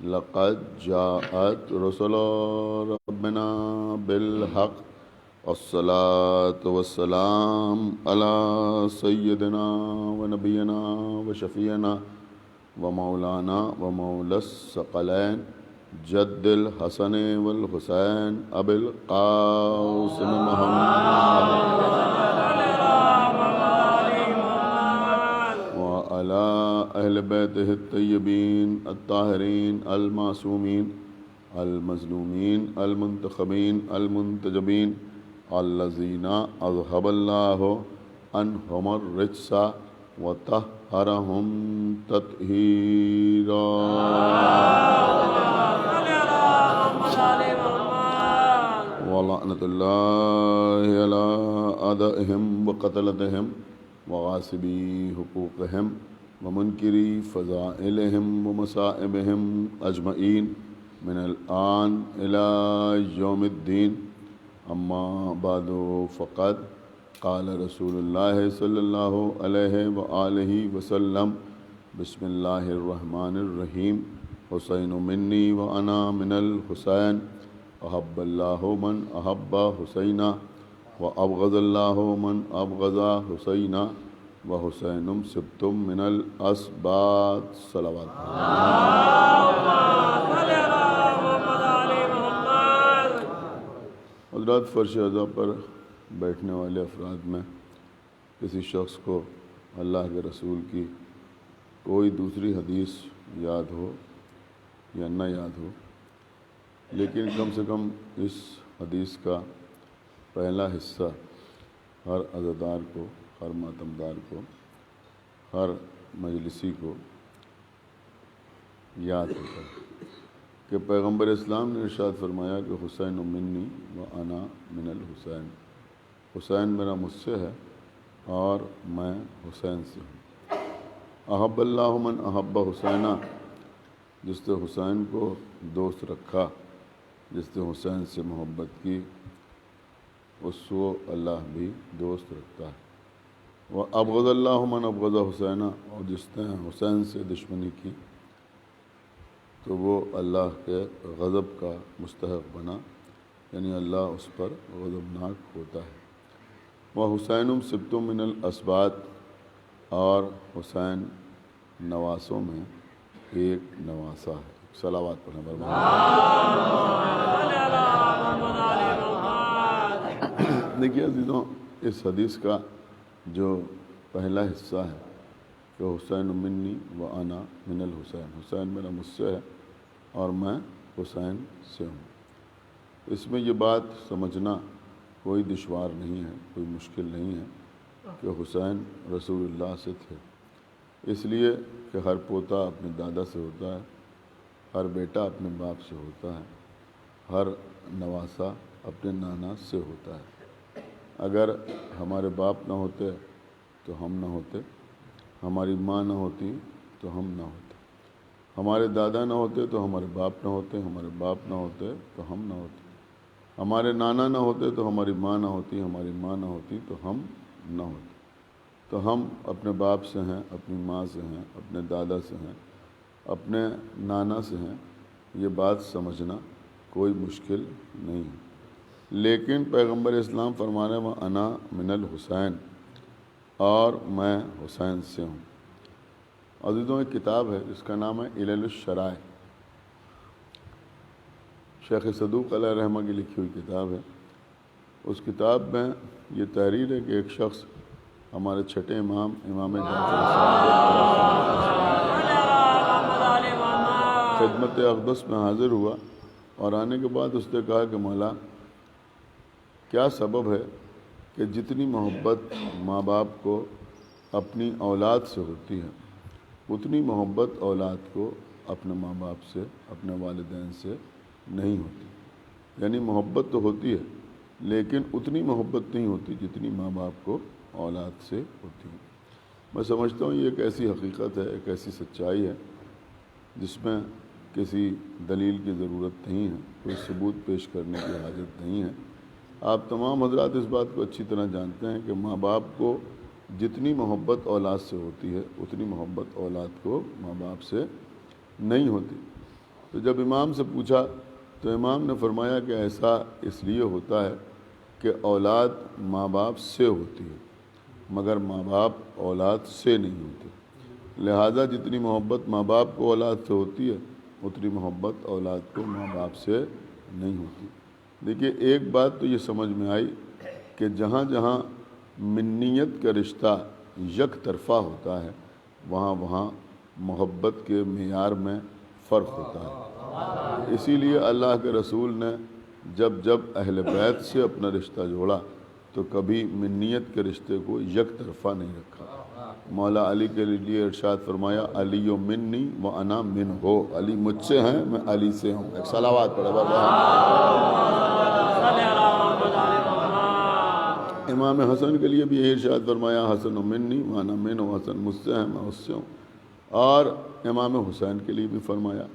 لقد جاءت رسل ربنا بالحق والصلاة والسلام على سيدنا ونبينا وشفيعنا ومولانا ومولى الثقلين جد الحسن والحسين أبي القاسم محمد وعلى أهل بيته الطيبين الطاهرين المعصومين المظلومين المنتخبين المنتجبين الذين أذهب الله عنهم الرجس وطهرهم تطهيرا. ولعنة الله على أعدائهم وقتلتهم وغاصبي حقوقهم ومنكري فضائلهم ومصائبهم أجمعين من الآن إلى يوم الدين. أما بعد فقد قال رسول الله صلى الله عليه وآله وسلم بسم الله الرحمن الرحيم حسين مني وأنا من الحسين أحب الله من أحب حسينا وأبغض الله من أبغض حسينا وحسين سبت من الأسباط. صلوات حضرات، فرش اعضاء پر بیٹھنے والے افراد میں کسی شخص کو اللہ کے رسول کی کوئی دوسری حدیث یاد ہو یا نہ یاد ہو، لیکن کم سے کم اس حدیث کا پہلا حصہ ہر عزادار کو، ہر ماتمدار کو، ہر مجلسی کو یاد ہوتا ہے کہ پیغمبر اسلام نے ارشاد فرمایا کہ حسین منی و انا من الحسین، حسین میرا مجھ سے ہے اور میں حسین سے ہوں۔ احب اللہ من احب حسینہ، جس نے حسین کو دوست رکھا، جس نے حسین سے محبت کی، اس کو اللہ بھی دوست رکھتا ہے۔ وہ ابغض اللہ من ابغض حسینہ، اور جس نے حسین سے دشمنی کی تو وہ اللہ کے غضب کا مستحق بنا، یعنی اللہ اس پر غضبناک ہوتا ہے۔ وہ حسین سبت من الاسباط، اور حسین نواسوں میں ایک نواسا ہے۔ صلوات پڑھیں برباد۔ دیکھیے عزیزوں، اس حدیث کا جو پہلا حصہ ہے کہ حسین منی و انا من الحسین، حسین میرا مجھ سے ہے اور میں حسین سے ہوں، اس میں یہ بات سمجھنا کوئی دشوار نہیں ہے، کوئی مشکل نہیں ہے کہ حسین رسول اللہ سے تھے، اس لیے کہ ہر پوتا اپنے دادا سے ہوتا ہے، ہر بیٹا اپنے باپ سے ہوتا ہے، ہر نواسا اپنے نانا سے ہوتا ہے۔ اگر ہمارے باپ نہ ہوتے تو ہم نہ ہوتے، ہماری ماں نہ ہوتی تو ہم نہ ہوتے، ہمارے دادا نہ ہوتے تو ہمارے باپ نہ ہوتے، ہمارے باپ نہ ہوتے تو ہم نہ ہوتے، ہمارے نانا نہ ہوتے تو ہماری ماں نہ ہوتی، ہماری ماں نہ ہوتی تو ہم نہ ہوتے۔ تو ہم اپنے باپ سے ہیں، اپنی ماں سے ہیں، اپنے دادا سے ہیں، اپنے نانا سے ہیں، یہ بات سمجھنا کوئی مشکل نہیں ہے۔ لیکن پیغمبر اسلام فرما رہے ہیں وہ انا من الحسین، اور میں حسین سے ہوں۔ عزیزوں، ایک کتاب ہے جس کا نام ہے علل الشرائع، شیخ صدوق علیہ رحمہ کی لکھی ہوئی کتاب ہے۔ اس کتاب میں یہ تحریر ہے کہ ایک شخص ہمارے چھٹے امام جعفر خدمت اقدس میں حاضر ہوا، اور آنے کے بعد اس نے کہا کہ مولا، کیا سبب ہے کہ جتنی محبت ماں باپ کو اپنی اولاد سے ہوتی ہے اتنی محبت اولاد کو اپنے ماں باپ سے، اپنے والدین سے نہیں ہوتی؟ یعنی محبت تو ہوتی ہے لیکن اتنی محبت نہیں ہوتی جتنی ماں باپ کو اولاد سے ہوتی ہے۔ میں سمجھتا ہوں یہ ایک ایسی حقیقت ہے، ایک ایسی سچائی ہے جس میں کسی دلیل کی ضرورت نہیں ہے، کوئی ثبوت پیش کرنے کی حاجت نہیں ہے۔ آپ تمام حضرات اس بات کو اچھی طرح جانتے ہیں کہ ماں باپ کو جتنی محبت اولاد سے ہوتی ہے اتنی محبت اولاد کو ماں باپ سے نہیں ہوتی۔ تو جب امام سے پوچھا تو امام نے فرمایا کہ ایسا اس لیے ہوتا ہے کہ اولاد ماں باپ سے ہوتی ہے مگر ماں باپ اولاد سے نہیں ہوتے، لہٰذا جتنی محبت ماں باپ کو اولاد سے ہوتی ہے اتنی محبت اولاد کو ماں باپ سے نہیں ہوتی۔ دیکھیے ایک بات تو یہ سمجھ میں آئی کہ جہاں جہاں منیت کا رشتہ یک طرفہ ہوتا ہے وہاں وہاں محبت کے معیار میں فرق ہوتا ہے۔ اسی لیے اللہ کے رسول نے جب جب اہل بیت سے اپنا رشتہ جوڑا تو کبھی منیت کے رشتے کو یک طرفہ نہیں رکھا۔ مولا علی کے لیے ارشاد فرمایا علی و منی و انا من ہو، علی مجھ سے ہیں میں علی سے ہوں۔ ایک صلوات پڑھے امام حسن کے لیے بھی یہی ارشاد فرمایا حسن و منی و انا من ہو، حسن مجھ سے ہیں میں اس سے ہوں۔ اور امام حسین کے لیے بھی فرمایا۔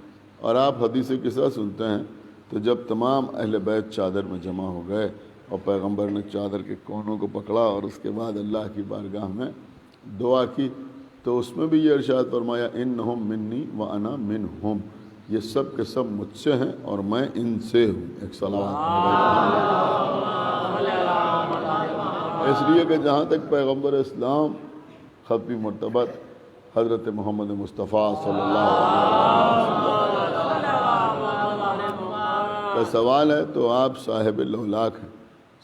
اور آپ حدیث قصہ سنتے ہیں تو جب تمام اہل بیت چادر میں جمع ہو گئے اور پیغمبر نے چادر کے کونوں کو پکڑا اور اس کے بعد اللہ کی بارگاہ میں دعا کی تو اس میں بھی یہ ارشاد فرمایا انہم منی و انا منہم، یہ سب کے سب مجھ سے ہیں اور میں ان سے ہوں۔ ایک صلوات اس لیے کہ جہاں تک پیغمبر اسلام ختمی مرتبت حضرت محمد مصطفیٰ صلی اللہ علیہ وسلم کا سوال ہے تو آپ صاحب لولاک ہیں۔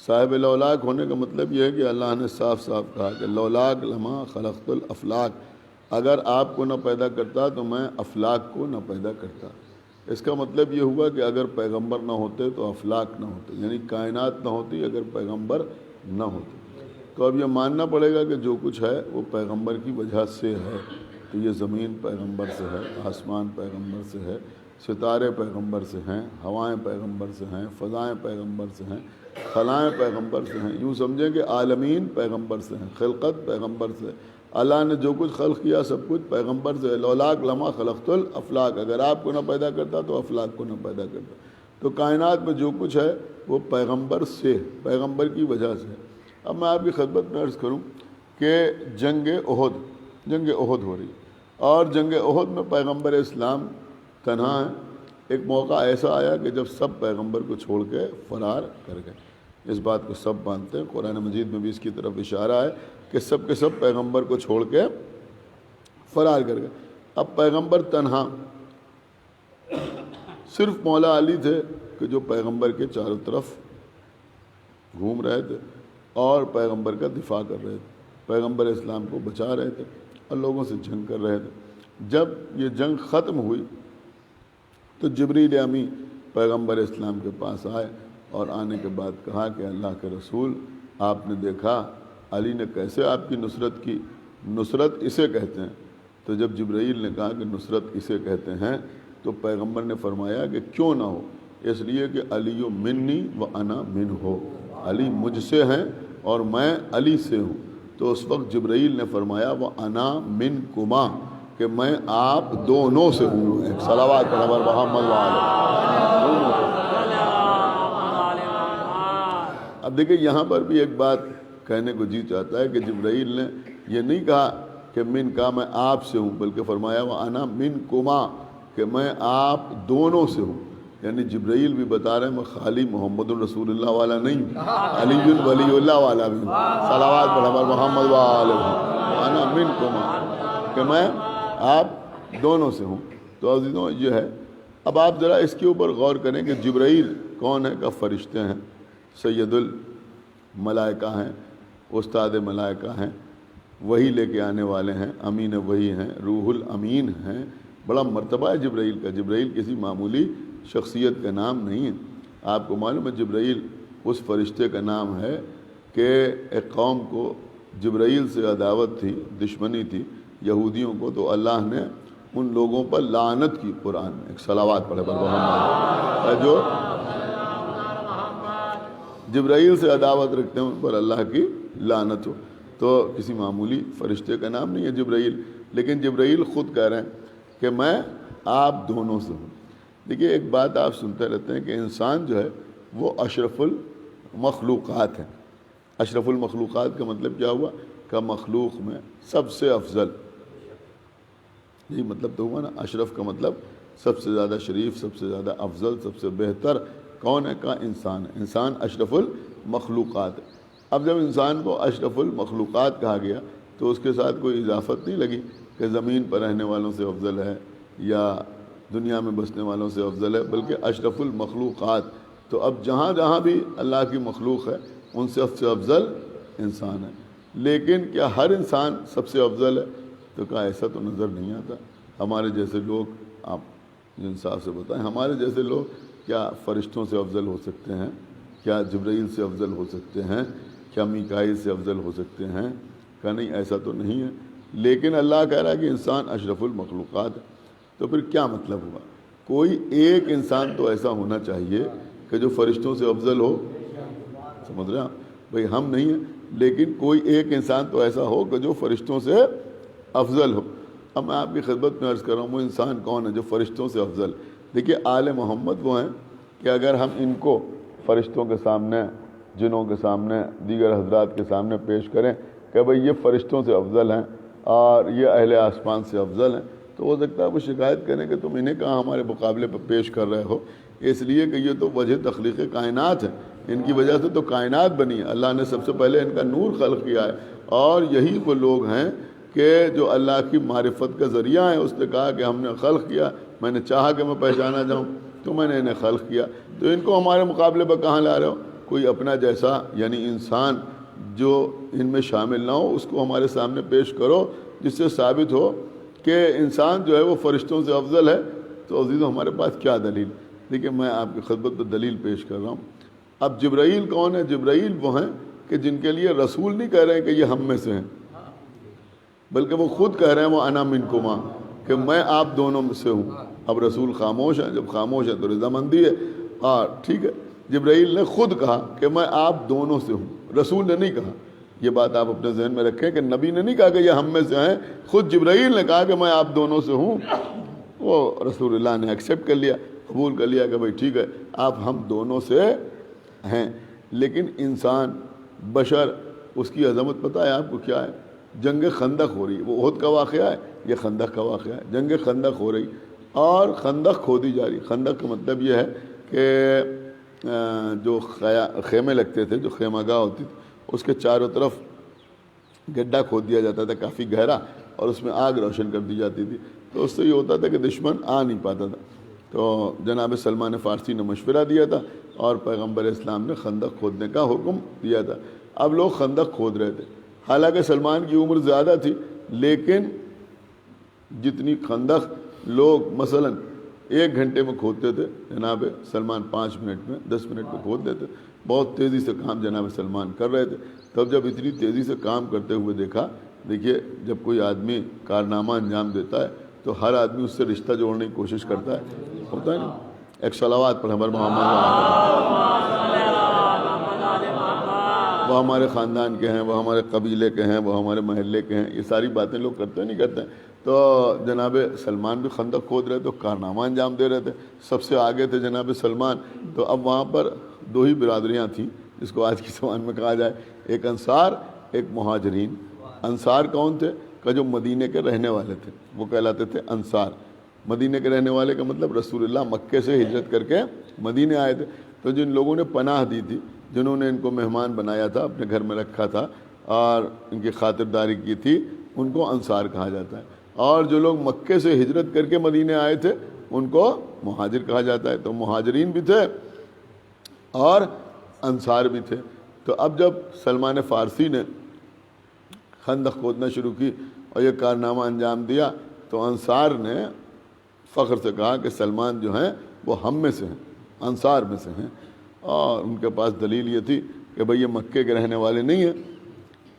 صاحب لولاک ہونے کا مطلب یہ ہے کہ اللہ نے صاف صاف کہا کہ لولاک لما خلقت الافلاک، اگر آپ کو نہ پیدا کرتا تو میں افلاک کو نہ پیدا کرتا۔ اس کا مطلب یہ ہوا کہ اگر پیغمبر نہ ہوتے تو افلاک نہ ہوتے، یعنی کائنات نہ ہوتی اگر پیغمبر نہ ہوتے۔ تو اب یہ ماننا پڑے گا کہ جو کچھ ہے وہ پیغمبر کی وجہ سے ہے۔ تو یہ زمین پیغمبر سے ہے، آسمان پیغمبر سے ہے، ستارے پیغمبر سے ہیں، ہوائیں پیغمبر سے ہیں، فضائیں پیغمبر سے ہیں، خلائیں پیغمبر سے ہیں۔ یوں سمجھیں کہ عالمین پیغمبر سے ہیں، خلقت پیغمبر سے ہے۔ اللہ نے جو کچھ خلق کیا سب کچھ پیغمبر سے ہے۔ لولاک لما خلقت الافلاک، اگر آپ کو نہ پیدا کرتا تو افلاک کو نہ پیدا کرتا۔ تو کائنات میں جو کچھ ہے وہ پیغمبر سے، پیغمبر کی وجہ سے ہے۔ اب میں آپ کی خدمت میں عرض کروں کہ جنگ احد ہو رہی ہے اور جنگ احد میں پیغمبر اسلام تنہا ہے۔ ایک موقع ایسا آیا کہ جب سب پیغمبر کو چھوڑ کے فرار کر گئے۔ اس بات کو سب مانتے ہیں، قرآن مجید میں بھی اس کی طرف اشارہ ہے کہ سب کے سب پیغمبر کو چھوڑ کے فرار کر گئے۔ اب پیغمبر تنہا، صرف مولا علی تھے کہ جو پیغمبر کے چاروں طرف گھوم رہے تھے اور پیغمبر کا دفاع کر رہے تھے، پیغمبر اسلام کو بچا رہے تھے اور لوگوں سے جنگ کر رہے تھے۔ جب یہ جنگ ختم ہوئی تو جبریل امی پیغمبر اسلام کے پاس آئے اور آنے کے بعد کہا کہ اللہ کے رسول آپ نے دیکھا علی نے کیسے آپ کی نصرت کی، نصرت اسے کہتے ہیں۔ تو جب جبرائیل نے کہا کہ نصرت اسے کہتے ہیں تو پیغمبر نے فرمایا کہ کیوں نہ ہو، اس لیے کہ علی منی و انا من ہو، علی مجھ سے ہیں اور میں علی سے ہوں۔ تو اس وقت جبرائیل نے فرمایا وہ انا من کما، کہ میں آپ دونوں سے ہوں۔ ایک صلوات پڑھو محمد اب دیکھیں یہاں پر بھی ایک بات کہنے کو جی چاہتا ہے کہ جبرائیل نے یہ نہیں کہا کہ من کا میں آپ سے ہوں، بلکہ فرمایا وہ انا من کما، کہ میں آپ دونوں سے ہوں۔ یعنی جبرائیل بھی بتا رہے ہیں میں خالی محمد الرسول اللہ والا نہیں ہوں، علی ولی اللہ والا بھی ہوں۔ صلوات پڑھو محمد انا من کما، کہ میں آپ دونوں سے ہوں۔ تو عزیزوں یہ ہے۔ اب آپ ذرا اس کے اوپر غور کریں کہ جبرائیل کون ہے؟ کہ فرشتے ہیں، سید الملائکہ ہیں، استاد ملائکہ ہیں، وہی لے کے آنے والے ہیں، امین وہی ہیں، روح الامین ہیں۔ بڑا مرتبہ ہے جبرائیل کا۔ جبرائیل کسی معمولی شخصیت کا نام نہیں ہے۔ آپ کو معلوم ہے جبرائیل اس فرشتے کا نام ہے کہ ایک قوم کو جبرائیل سے عداوت تھی، دشمنی تھی یہودیوں کو، تو اللہ نے ان لوگوں پر لعنت کی قرآن میں۔ ایک صلوات پڑھے پر محمد، جو جبرائیل سے عداوت رکھتے ہیں ان پر اللہ کی لعنت ہو۔ تو کسی معمولی فرشتے کا نام نہیں ہے جبرائیل، لیکن جبرائیل خود کہہ رہے ہیں کہ میں آپ دونوں سے ہوں۔ دیکھیے ایک بات آپ سنتے رہتے ہیں کہ انسان جو ہے وہ اشرف المخلوقات ہے۔ اشرف المخلوقات کا مطلب کیا ہوا؟ کہ مخلوق میں سب سے افضل، یہی مطلب تو ہوا نا. اشرف کا مطلب سب سے زیادہ شریف، سب سے زیادہ افضل، سب سے بہتر کون ہے؟ کا انسان ہے. انسان اشرف المخلوقات ہے. اب جب انسان کو اشرف المخلوقات کہا گیا تو اس کے ساتھ کوئی اضافت نہیں لگی کہ زمین پر رہنے والوں سے افضل ہے یا دنیا میں بسنے والوں سے افضل ہے، بلکہ اشرف المخلوقات. تو اب جہاں جہاں بھی اللہ کی مخلوق ہے ان سے افضل انسان ہے. لیکن کیا ہر انسان سب سے افضل ہے؟ تو کہا ایسا تو نظر نہیں آتا. ہمارے جیسے لوگ، آپ انصاف سے بتائیں، ہمارے جیسے لوگ کیا فرشتوں سے افضل ہو سکتے ہیں؟ کیا جبرائیل سے افضل ہو سکتے ہیں؟ کیا میکائیل سے افضل ہو سکتے ہیں؟ کہا نہیں، ایسا تو نہیں ہے. لیکن اللہ کہہ رہا ہے کہ انسان اشرف المخلوقات ہے. تو پھر کیا مطلب ہوا؟ کوئی ایک انسان تو ایسا ہونا چاہیے کہ جو فرشتوں سے افضل ہو. سمجھ رہے ہیں بھائی؟ ہم نہیں ہیں، لیکن کوئی ایک انسان تو ایسا ہو کہ جو فرشتوں سے افضل ہو. اب میں آپ کی خدمت میں عرض کر رہا ہوں وہ انسان کون ہے جو فرشتوں سے افضل؟ دیکھیے آل محمد وہ ہیں کہ اگر ہم ان کو فرشتوں کے سامنے، جنوں کے سامنے، دیگر حضرات کے سامنے پیش کریں کہ بھئی یہ فرشتوں سے افضل ہیں اور یہ اہل آسمان سے افضل ہیں، تو ہو سکتا ہے وہ شکایت کریں کہ تم انہیں کہاں ہمارے مقابلے پر پیش کر رہے ہو. اس لیے کہ یہ تو وجہ تخلیق کائنات ہے، ان کی وجہ سے تو کائنات بنی ہے. اللہ نے سب سے پہلے ان کا نور خلق کیا ہے، اور یہی وہ لوگ ہیں کہ جو اللہ کی معرفت کا ذریعہ ہیں. اس نے کہا کہ ہم نے خلق کیا، میں نے چاہا کہ میں پہچانا جاؤں تو میں نے انہیں خلق کیا. تو ان کو ہمارے مقابلے پر کہاں لا رہے ہو؟ کوئی اپنا جیسا یعنی انسان جو ان میں شامل نہ ہو اس کو ہمارے سامنے پیش کرو جس سے ثابت ہو کہ انسان جو ہے وہ فرشتوں سے افضل ہے. تو عزیزو ہمارے پاس کیا دلیل؟ دیکھیں میں آپ کی خدمت میں دلیل پیش کر رہا ہوں. اب جبرائیل کون ہے؟ جبرائیل وہ ہیں کہ جن کے لیے رسول نہیں کہہ رہے ہیں کہ یہ ہم میں سے ہیں، بلکہ وہ خود کہہ رہے ہیں وہ انا منکما، کہ میں آپ دونوں میں سے ہوں. اب رسول خاموش ہیں، جب خاموش ہے تو رضامندی ہے. اور ٹھیک ہے، جبرائیل نے خود کہا کہ میں آپ دونوں سے ہوں، رسول نے نہیں کہا. یہ بات آپ اپنے ذہن میں رکھیں کہ نبی نے نہیں کہا کہ یہ ہم میں سے ہیں، خود جبرائیل نے کہا کہ میں آپ دونوں سے ہوں. وہ رسول اللہ نے ایکسیپٹ کر لیا، قبول کر لیا کہ بھائی ٹھیک ہے آپ ہم دونوں سے ہیں. لیکن انسان بشر، اس کی عظمت پتہ ہے آپ کو کیا ہے؟ جنگ خندق ہو رہی ہے، وہ احد کا واقعہ ہے، یہ خندق کا واقعہ ہے. جنگ خندق ہو رہی اور خندق کھودی جا رہی. خندق کا مطلب یہ ہے کہ جو خیمے لگتے تھے، جو خیمہ گاہ ہوتی تھی، اس کے چاروں طرف گڈھا کھود دیا جاتا تھا کافی گہرا، اور اس میں آگ روشن کر دی جاتی تھی. تو اس سے یہ ہوتا تھا کہ دشمن آ نہیں پاتا تھا. تو جناب سلمان فارسی نے مشورہ دیا تھا اور پیغمبر اسلام نے خندق کھودنے کا حکم دیا تھا. اب لوگ خندق کھود رہے تھے، حالانکہ سلمان کی عمر زیادہ تھی، لیکن جتنی خندق لوگ مثلا 1 گھنٹے میں کھودتے تھے، جناب سلمان 5 منٹ میں 10 منٹ میں کھود دیتے. بہت تیزی سے کام جناب سلمان کر رہے تھے. تب جب اتنی تیزی سے کام کرتے ہوئے دیکھا، دیکھیے جب کوئی آدمی کارنامہ انجام دیتا ہے تو ہر آدمی اس سے رشتہ جوڑنے کی کوشش کرتا ہے، ہوتا ہے نا. ایک صلوات پر ہمارے محمد، وہ ہمارے خاندان کے ہیں، وہ ہمارے قبیلے کے ہیں، وہ ہمارے محلے کے ہیں. یہ ساری باتیں لوگ کرتے نہیں کرتے. تو جناب سلمان بھی خندق کھود رہے تھے، کارنامہ انجام دے رہے تھے، سب سے آگے تھے جناب سلمان. تو اب وہاں پر 2 ہی برادریاں تھیں جس کو آج کی زبان میں کہا جائے، ایک انصار، ایک مہاجرین. انصار کون تھے؟ کہ جو مدینے کے رہنے والے تھے، وہ کہلاتے تھے انصار. مدینے کے رہنے والے کا مطلب رسول اللہ مکے سے ہجرت کر کے مدینے آئے تھے. تو جن لوگوں نے پناہ دی تھی، جنہوں نے ان کو مہمان بنایا تھا، اپنے گھر میں رکھا تھا اور ان کی خاطرداری کی تھی، ان کو انصار کہا جاتا ہے. اور جو لوگ مکے سے ہجرت کر کے مدینے آئے تھے ان کو مہاجر کہا جاتا ہے. تو مہاجرین بھی تھے اور انصار بھی تھے. تو اب جب سلمان فارسی نے خندق کھودنا شروع کی اور یہ کارنامہ انجام دیا تو انصار نے فخر سے کہا کہ سلمان جو ہیں وہ ہم میں سے ہیں، انصار میں سے ہیں. اور ان کے پاس دلیل یہ تھی کہ بھئی یہ مکے کے رہنے والے نہیں ہیں،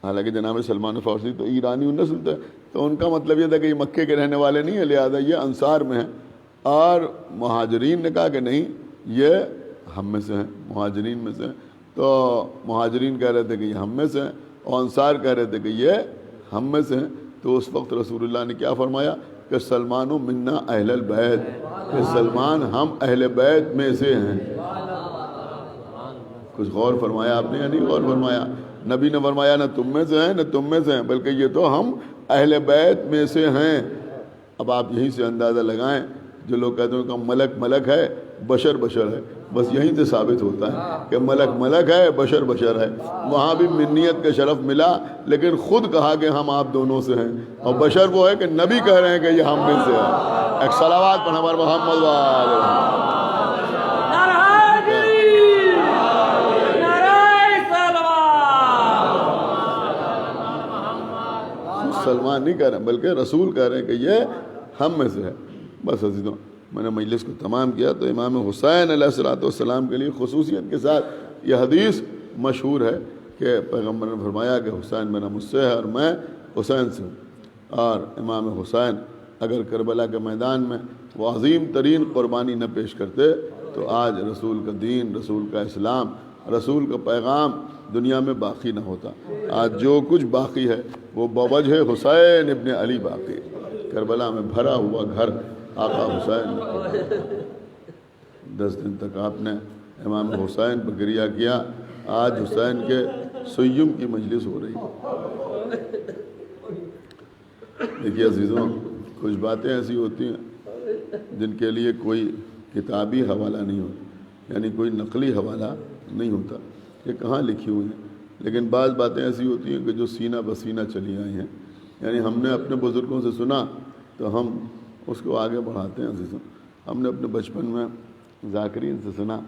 حالانکہ جناب سلمان فارسی تو ایرانی نسل تھے. تو ان کا مطلب یہ تھا کہ یہ مکے کے رہنے والے نہیں ہیں، لہذا یہ انصار میں ہیں. اور مہاجرین نے کہا کہ نہیں، یہ ہم میں سے ہیں، مہاجرین میں سے ہیں. تو مہاجرین کہہ رہے تھے کہ یہ ہم میں سے ہیں اور انصار کہہ رہے تھے کہ یہ ہم میں سے ہیں. تو اس وقت رسول اللہ نے کیا فرمایا کہ سلمان منا اہل البیت، کہ سلمان ہم اہل بیت میں سے ہیں. کچھ غور فرمایا آپ نے یا نہیں غور فرمایا؟ نبی نے فرمایا نہ تم میں سے ہیں نہ تم میں سے ہیں، بلکہ یہ تو ہم اہل بیت میں سے ہیں. اب آپ یہیں سے اندازہ لگائیں، جو لوگ کہتے ہیں کہ ملک ملک ہے، بشر بشر ہے، بس یہیں سے ثابت ہوتا ہے کہ ملک ملک ہے، بشر بشر ہے۔ وہاں بھی منیت کا شرف ملا، لیکن خود کہا کہ ہم آپ دونوں سے ہیں، اور بشر وہ ہے کہ نبی کہہ رہے ہیں کہ یہ ہم میں سے ہے۔ ایک صلوات پڑھیں ہمارے محمد وآلہ محمد۔ سلمان نہیں کہہ رہے ہیں بلکہ رسول کہہ رہے ہیں کہ یہ ہم میں سے ہے۔ بس عزیزوں، میں نے مجلس کو تمام کیا تو امام حسین علیہ السلام کے لیے خصوصیت کے ساتھ یہ حدیث مشہور ہے کہ پیغمبر نے فرمایا کہ حسین میرا مجھ سے ہے اور میں حسین سے ہوں، اور امام حسین اگر کربلا کے میدان میں وہ عظیم ترین قربانی نہ پیش کرتے تو آج رسول کا دین، رسول کا اسلام، رسول کا پیغام دنیا میں باقی نہ ہوتا۔ آج جو کچھ باقی ہے وہ بوجہ حسین ابن علی باقی ہے۔ کربلا میں بھرا ہوا گھر آقا حسین نے 10 دن تک آپ نے امام حسین پر گریہ کیا۔ آج حسین کے سیم کی مجلس ہو رہی ہے۔ دیکھیے عزیزوں، کچھ باتیں ایسی ہوتی ہیں جن کے لیے کوئی کتابی حوالہ نہیں ہوتا، یعنی کوئی نقلی حوالہ نہیں ہوتا کہ کہاں لکھی ہوئی ہیں، لیکن بعض باتیں ایسی ہوتی ہیں کہ جو سینہ بسینہ چلی آئی ہیں، یعنی ہم نے اپنے بزرگوں سے سنا تو ہم اس کو آگے بڑھاتے ہیں عزیزوں۔ ہم نے اپنے بچپن میں ذاکرین سے سنا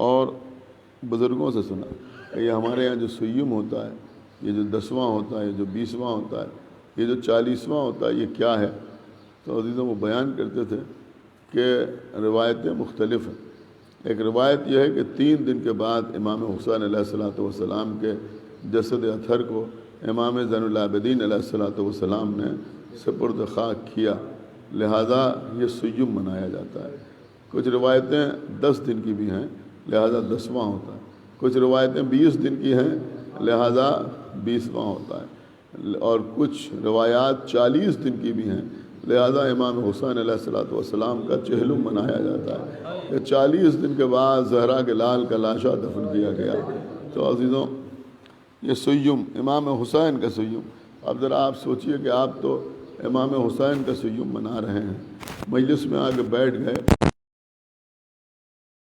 اور بزرگوں سے سنا کہ یہ ہمارے یہاں جو سیم ہوتا ہے، یہ جو 10واں ہوتا ہے، یہ جو 20واں ہوتا ہے، یہ جو 40واں ہوتا ہے، یہ کیا ہے؟ تو عزیزوں وہ بیان کرتے تھے کہ روایتیں مختلف ہیں۔ ایک روایت یہ ہے کہ 3 دن کے بعد امام حسین علیہ السلام کے جسد اطہر کو امام زین العابدین علیہ السلام نے سپرد خاک کیا، لہذا یہ سیم منایا جاتا ہے۔ کچھ روایتیں 10 دن کی بھی ہیں، لہذا 10واں ہوتا ہے۔ کچھ روایتیں 20 دن کی ہیں، لہذا 20واں ہوتا ہے، اور کچھ روایات 40 دن کی بھی ہیں، لہذا امام حسین علیہ السلام کا چہلم منایا جاتا ہے کہ 40 دن کے بعد زہرا کے لال کا لاشا دفن کیا گیا۔ تو عزیزوں، یہ سیم امام حسین کا سیم، اب ذرا آپ سوچئے کہ آپ تو امام حسین کا سیم منا رہے ہیں، مجلس میں آ کے بیٹھ گئے،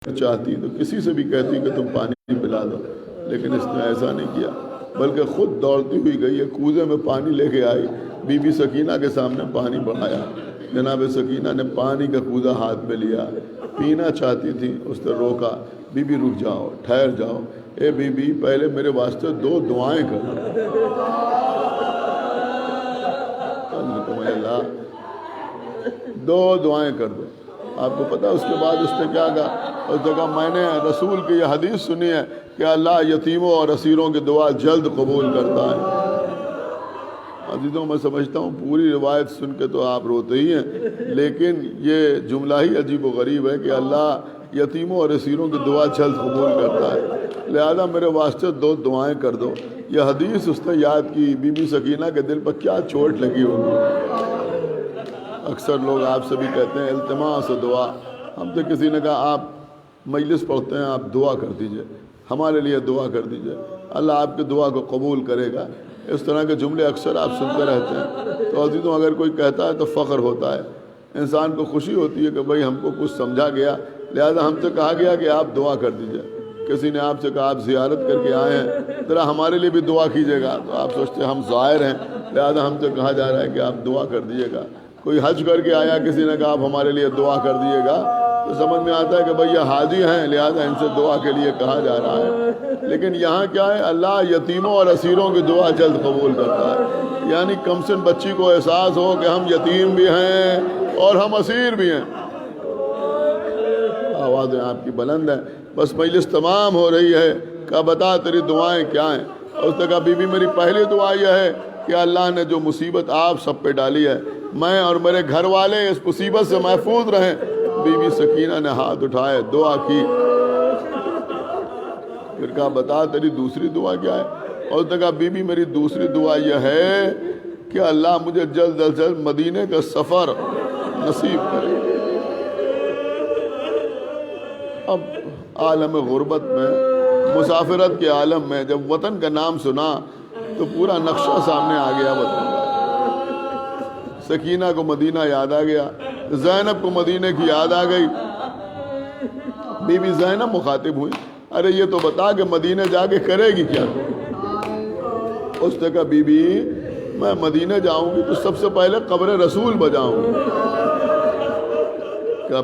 چاہتی تو کسی سے بھی کہتی کہ تم پانی پلا دو، لیکن اس نے ایسا نہیں کیا، بلکہ خود دوڑتی ہوئی گئی ہے، کوزے میں پانی لے کے آئی، بی بی سکینہ کے سامنے پانی بڑھایا، جناب سکینہ نے پانی کا کوزہ ہاتھ میں لیا، پینا چاہتی تھی، اس نے روکا، بی بی رک جاؤ، ٹھہر جاؤ، اے بی بی پہلے میرے واسطے 2 دعائیں کر اللہ 2 دعائیں کر دو۔ آپ کو پتہ اس کے بعد اس نے کیا کہا؟ اس نے کہا میں نے رسول کی یہ حدیث سنی ہے کہ اللہ یتیموں اور اسیروں کی دعا جلد قبول کرتا ہے۔ عزیزوں، میں سمجھتا ہوں پوری روایت سن کے تو آپ روتے ہی ہیں، لیکن یہ جملہ ہی عجیب و غریب ہے کہ اللہ یتیموں اور اسیروں کی دعا جلد قبول کرتا ہے، لہذا میرے واسطے 2 دعائیں کر دو۔ یہ حدیث اس نے یاد کی، بی بی سکینہ کے دل پر کیا چوٹ لگی ہوگی۔ اکثر لوگ آپ سے بھی کہتے ہیں التماس و دعا، ہم سے کسی نے کہا آپ مجلس پڑھتے ہیں، آپ دعا کر دیجئے، ہمارے لیے دعا کر دیجئے، اللہ آپ کی دعا کو قبول کرے گا۔ اس طرح کے جملے اکثر آپ سنتے رہتے ہیں۔ تو عزیزوں، اگر کوئی کہتا ہے تو فخر ہوتا ہے، انسان کو خوشی ہوتی ہے کہ بھئی ہم کو کچھ سمجھا گیا، لہذا ہم سے کہا گیا کہ آپ دعا کر دیجئے۔ کسی نے آپ سے کہا آپ زیارت کر کے آئے ہیں، ذرا ہمارے لیے بھی دعا کیجئے گا، تو آپ سوچتے ہیں ہم زائر ہیں، لہذا ہم سے کہا جا رہا ہے کہ آپ دعا کر دیجئے گا۔ کوئی حج کر کے آیا، کسی نے کہا آپ ہمارے لیے دعا کر دیجئے گا، تو سمجھ میں آتا ہے کہ بھئی یہ حاجی ہیں، لہذا ان سے دعا کے لیے کہا جا رہا ہے۔ لیکن یہاں کیا ہے؟ اللہ یتیموں اور اسیروں کی دعا جلد قبول کرتا ہے، یعنی کم سن بچی کو احساس ہو کہ ہم یتیم بھی ہیں اور ہم اسیر بھی ہیں۔ آوازیں آپ کی بلند ہیں، بس مجلس تمام ہو رہی ہے، کہا بتا تیری دعائیں کیا ہیں؟ اور اس نے کہا بی بی میری پہلی دعا یہ ہے کہ اللہ نے جو مصیبت آپ سب پہ ڈالی ہے، میں اور میرے گھر والے اس مصیبت سے محفوظ رہیں۔ بی بی سکینہ نے ہاتھ اٹھائے، دعا کی، پھر کہا بتا تیری دوسری دعا کیا ہے؟ اور اس نے کہا بی بی میری دوسری دعا یہ ہے کہ اللہ مجھے جلد از جلد مدینے کا سفر نصیب کرے۔ اب عالم غربت میں، مسافرت کے عالم میں جب وطن کا نام سنا تو پورا نقشہ سامنے آ گیا وطن کا۔ سکینہ کو مدینہ یاد آ گیا، زینب کو مدینہ کی یاد آ گئی۔ بی بی زینب مخاطب ہوئی، ارے یہ تو بتا کہ مدینہ جا کے کرے گی کیا؟ اس نے کہا بی بی میں مدینہ جاؤں گی تو سب سے پہلے قبر رسول بجاؤں گی، کہا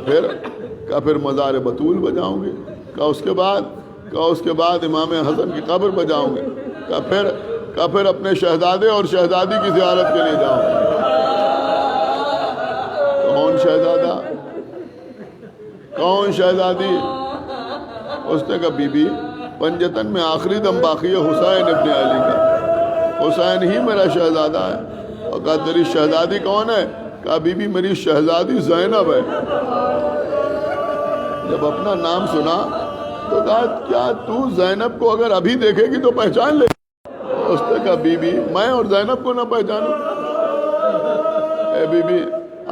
پھر مزار بطول بجاؤں گی، کہا اس کے بعد امام حسن کی قبر بجاؤں گے، کہا پھر اپنے شہزادے اور شہزادی کی زیارت کے لیے جاؤں گی۔ کون شہزادہ، کون شہزادی؟ اس نے کہا بی بی پنجتن میں آخری دم باقی ہے حسین ابن علی کا، حسین ہی میرا شہزادہ ہے۔ اور کہا تیری شہزادی کون ہے؟ کہا بی بی میری شہزادی زینب ہے۔ جب اپنا نام سنا تو کہا کیا تو زینب کو اگر ابھی دیکھے گی تو پہچان لے؟ اس نے کہا بی بی میں اور زینب کو نہ پہچانوں؟ اے بی بی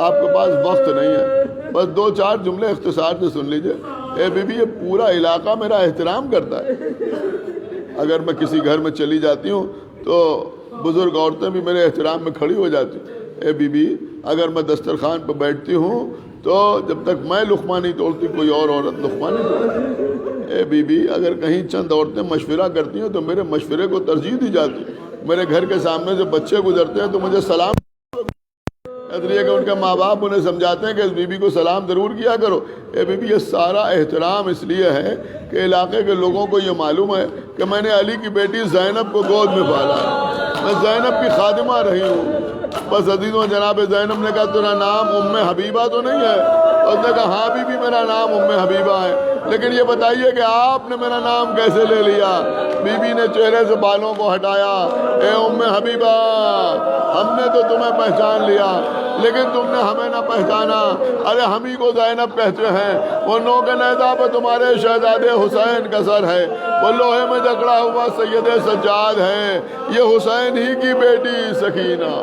آپ کے پاس وقت نہیں ہے، بس 2-4 جملے اختصار سے سن لیجئے۔ اے بی بی یہ پورا علاقہ میرا احترام کرتا ہے، اگر میں کسی گھر میں چلی جاتی ہوں تو بزرگ عورتیں بھی میرے احترام میں کھڑی ہو جاتی ہیں۔ اے بی بی اگر میں دسترخوان پہ بیٹھتی ہوں تو جب تک میں لقمہ نہیں توڑتی کوئی اور عورت لقمہ نہیں توڑتی۔ اے بی بی اگر کہیں چند عورتیں مشورہ کرتی ہیں تو میرے مشورے کو ترجیح دی جاتی، میرے گھر کے سامنے سے بچے گزرتے ہیں تو مجھے سلام، اس لیے کہ ان کے ماں باپ انہیں سمجھاتے ہیں کہ اس بی بی کو سلام ضرور کیا کرو۔ اے بی بی یہ سارا احترام اس لیے ہے کہ علاقے کے لوگوں کو یہ معلوم ہے کہ میں نے علی کی بیٹی زینب کو گود میں پالا ہے، میں زینب کی خادمہ رہی ہوں۔ بس عزیزوں جناب زینب نے کہا تیرا نام ام حبیبہ تو نہیں ہے؟ اس نے کہا ہاں بی بی میرا نام ام حبیبہ ہے، لیکن یہ بتائیے کہ آپ نے میرا نام کیسے لے لیا؟ بی بی نے چہرے سے بالوں کو ہٹایا، اے ام حبیبہ ہم نے تو تمہیں پہچان لیا لیکن تم نے ہمیں نہ پہچانا، ارے ہم ہی کو زینب کہتے ہیں، وہ نوک نیزہ پہ تمہارے شہزادے حسین کا سر ہے، وہ لوہے میں جکڑا ہوا سید سجاد ہے، یہ حسین ہی کی بیٹی سکینہ۔